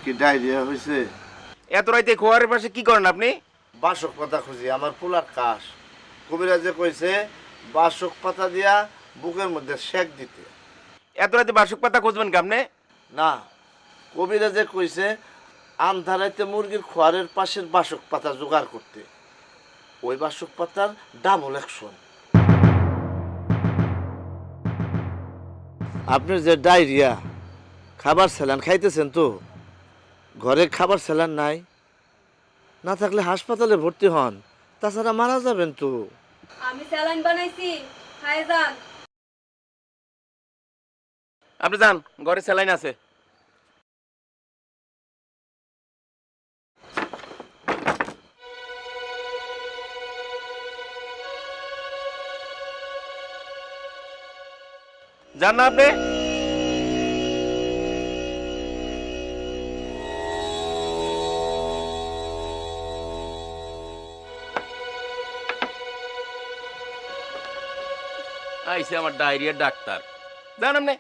কি ডায়রিয়া হয়েছে? এত রাইতে খোয়ারের পাশে কি করেন আপনি? বাসক পাতা খুঁজি, আমার পোলার কাশ। কবিরাজে কইছে বাসক পাতা দিয়া বুকের মধ্যে সেক দিতে। এত রাতে বাসক পাতা খুঁজবেন কেমনে? না, কবিরাজে কইছে আন্ধারাইতে মুরগির খোয়ারের পাশের বাসক পাতা জোগাড় করতে। ওই বাসক পাতার ডাবল অ্যাকশন। আপনার যে ডায়রিয়া, খাবার স্যালান খাইতেছেন তো? ঘরে খাবার স্যালান নাই? না থাকলে হাসপাতালে ভর্তি হন, তাছাড়া মারা যাবেন তো। আমি স্যালাইন বানাইছি, খাই যান। আপনি যান, ঘরে স্যালাইন আছে। যান না আপনি? আইসে আমার ডায়রিয়ার ডাক্তার। যান আপনি।